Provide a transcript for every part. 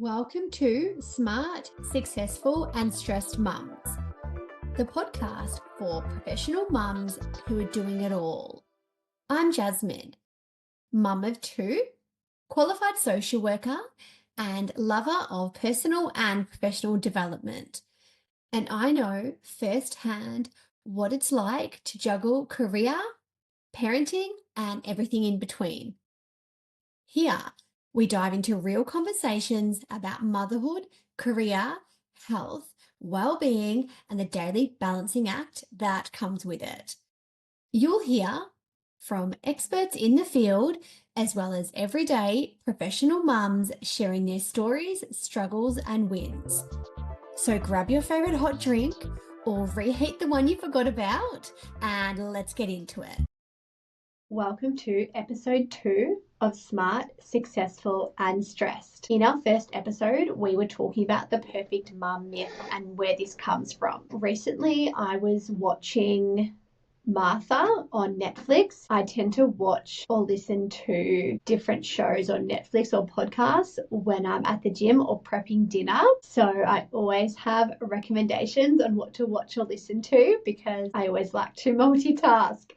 Welcome to Smart, Successful and Stressed Mums, the podcast for professional mums who are doing it all. I'm Jasmine, mum of two, qualified social worker and lover of personal and professional development. And I know firsthand what it's like to juggle career, parenting and everything in between. Here, we dive into real conversations about motherhood, career, health, well-being, and the daily balancing act that comes with it. You'll hear from experts in the field, as well as everyday professional mums sharing their stories, struggles, and wins. So grab your favorite hot drink or reheat the one you forgot about, and let's get into it. Welcome to episode 2 of Smart, Successful and Stressed. In our first episode, we were talking about the perfect mum myth and where this comes from. Recently, I was watching Martha on Netflix. I tend to watch or listen to different shows on Netflix or podcasts when I'm at the gym or prepping dinner. So I always have recommendations on what to watch or listen to because I always like to multitask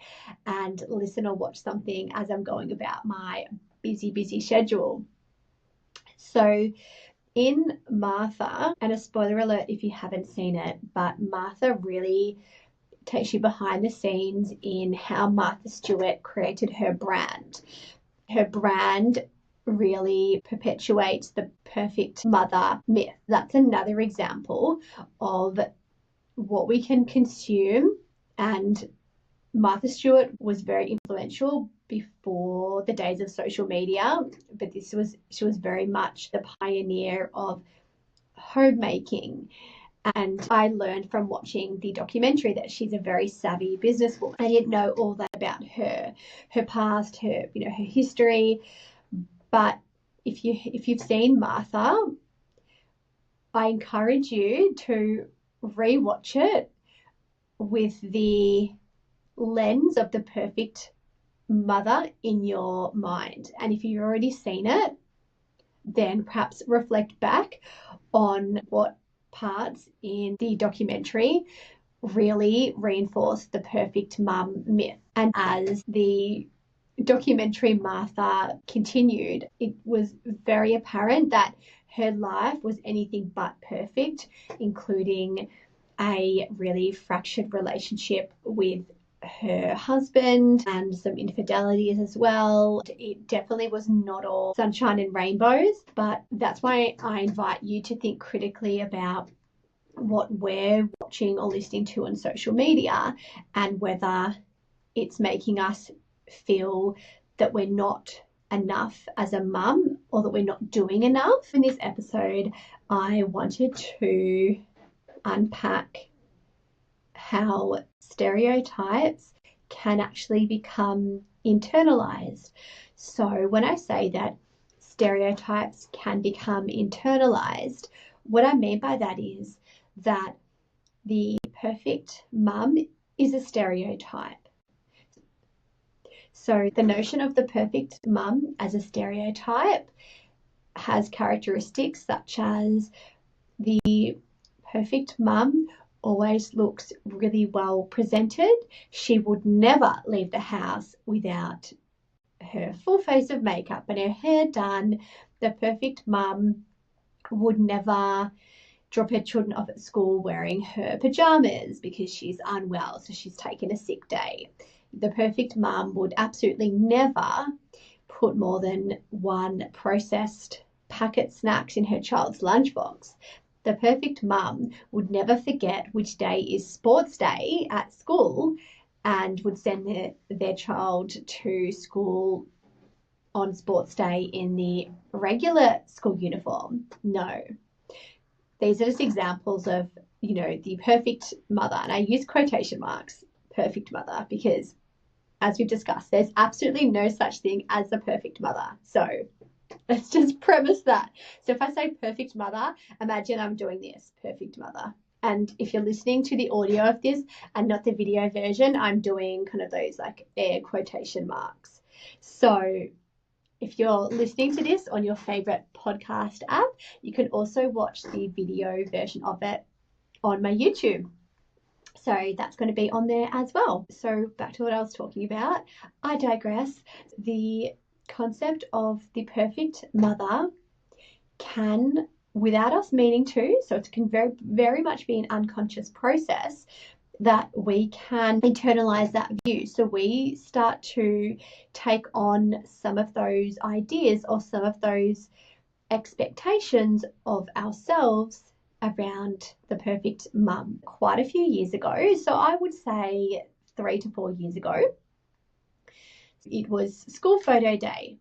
and listen or watch something as I'm going about my busy schedule. So in Martha, and a spoiler alert if you haven't seen it, but Martha really takes you behind the scenes in how Martha Stewart created her brand. Her brand really perpetuates the perfect mother myth. That's another example of what we can consume, and Martha Stewart was very influential before the days of social media, but she was very much the pioneer of homemaking. And I learned from watching the documentary that she's a very savvy businesswoman. I didn't know all that about her past, her history. But if you've seen Martha, I encourage you to rewatch it with the lens of the perfect mother in your mind. And if you've already seen it, then perhaps reflect back on what parts in the documentary really reinforce the perfect mum myth. And as the documentary Martha continued, it was very apparent that her life was anything but perfect, including a really fractured relationship with her husband and some infidelities as well. It definitely was not all sunshine and rainbows, but that's why I invite you to think critically about what we're watching or listening to on social media and whether it's making us feel that we're not enough as a mum or that we're not doing enough. In this episode, I wanted to unpack how stereotypes can actually become internalized. So when I say that stereotypes can become internalized, what I mean by that is that the perfect mum is a stereotype. So the notion of the perfect mum as a stereotype has characteristics such as the perfect mum always looks really well presented. She would never leave the house without her full face of makeup and her hair done. The perfect mum would never drop her children off at school wearing her pajamas because she's unwell, so she's taken a sick day. The perfect mum would absolutely never put more than one processed packet snacks in her child's lunchbox. The perfect mum would never forget which day is sports day at school and would send their child to school on sports day in the regular school uniform. No. These are just examples of, the perfect mother. And I use quotation marks, perfect mother, because as we've discussed, there's absolutely no such thing as the perfect mother. So let's just premise that. So if I say perfect mother, imagine I'm doing this, perfect mother. And if you're listening to the audio of this and not the video version, I'm doing kind of those like air quotation marks. So If you're listening to this on your favorite podcast app, you can also watch the video version of it on my YouTube. So that's going to be on there as well. So back to what I was talking about. I digress. The concept of the perfect mother can, without us meaning to, so it can very, very much be an unconscious process, that we can internalize that view. So we start to take on some of those ideas or some of those expectations of ourselves around the perfect mum quite a few years ago. So I would say 3 to 4 years ago, it was school photo day.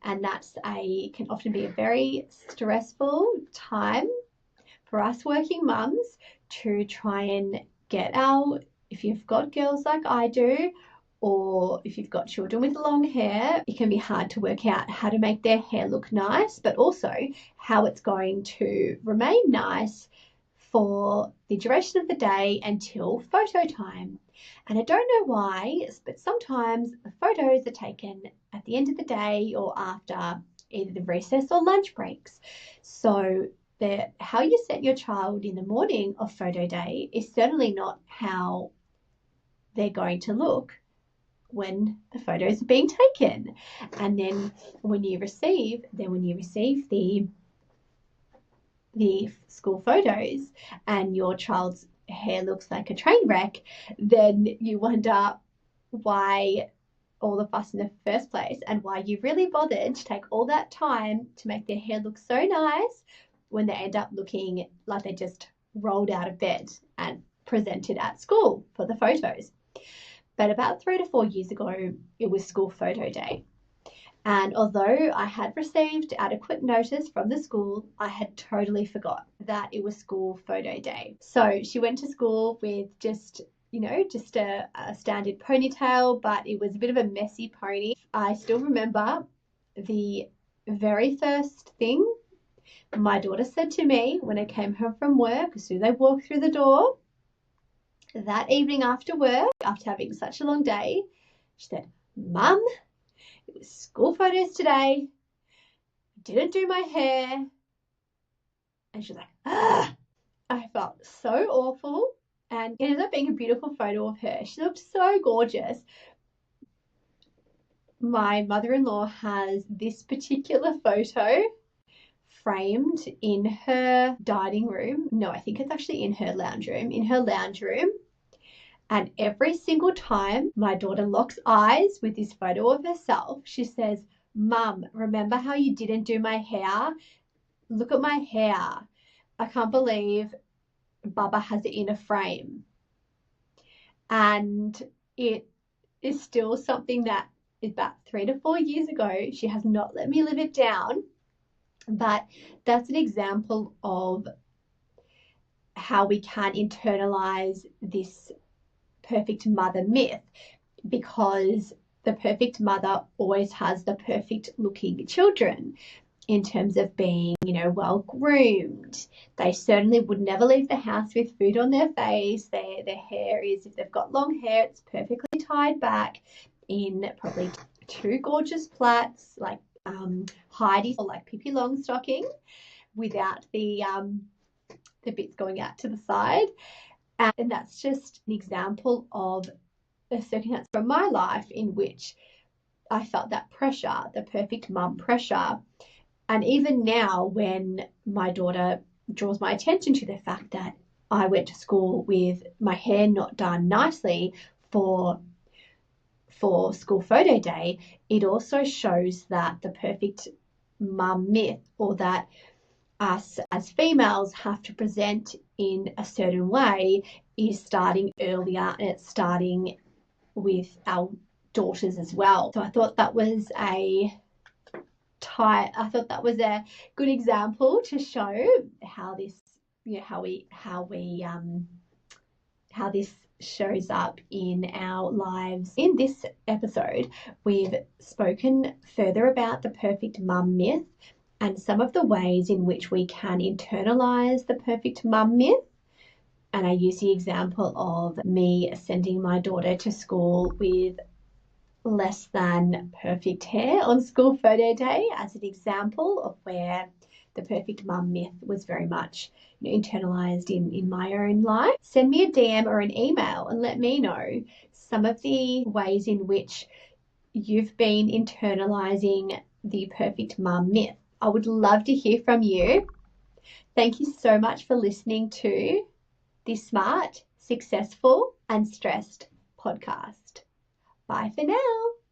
And that's can often be a very stressful time for us working mums to try and get our, if you've got girls like I do, or if you've got children with long hair, it can be hard to work out how to make their hair look nice, but also how it's going to remain nice for the duration of the day until photo time. And I don't know why, but sometimes the photos are taken at the end of the day or after either the recess or lunch breaks. So how you set your child in the morning of photo day is certainly not how they're going to look when the photos are being taken. And then when you receive the school photos and your child's hair looks like a train wreck, then you wonder why all the fuss in the first place and why you really bothered to take all that time to make their hair look so nice when they end up looking like they just rolled out of bed and presented at school for the photos. But about 3 to 4 years ago, it was school photo day. And although I had received adequate notice from the school, I had totally forgot that it was school photo day. So she went to school with just a standard ponytail, but it was a bit of a messy pony. I still remember the very first thing my daughter said to me when I came home from work, as soon as I walked through the door that evening after work, after having such a long day. She said, "Mum, it was school photos today. Didn't do my hair." And she's like, "Ah!" I felt so awful. And it ended up being a beautiful photo of her. She looked so gorgeous. My mother-in-law has this particular photo framed in her dining room. No, I think it's actually in her lounge room. And every single time my daughter locks eyes with this photo of herself, she says, "Mum, remember how you didn't do my hair? Look at my hair. I can't believe Baba has it in a frame." And it is still something that is about 3 to 4 years ago. She has not let me live it down. But that's an example of how we can internalize this perfect mother myth, because the perfect mother always has the perfect looking children in terms of being, well groomed. They certainly would never leave the house with food on their face. Their hair is, if they've got long hair, it's perfectly tied back in probably 2 gorgeous plaits, like Heidi or like Pippi Longstocking, without the bits going out to the side. And that's just an example of a circumstance from my life in which I felt that pressure, the perfect mum pressure. And even now, when my daughter draws my attention to the fact that I went to school with my hair not done nicely for school photo day, it also shows that the perfect mum myth, or that us as females have to present in a certain way, is starting earlier, and it's starting with our daughters as well. So I thought that was a good example to show how this, how this shows up in our lives. In this episode, we've spoken further about the perfect mum myth and some of the ways in which we can internalize the perfect mum myth. And I use the example of me sending my daughter to school with less than perfect hair on school photo day as an example of where the perfect mum myth was very much internalized in my own life. Send me a DM or an email and let me know some of the ways in which you've been internalizing the perfect mum myth. I would love to hear from you. Thank you so much for listening to the Smart, Successful and Stressed podcast. Bye for now.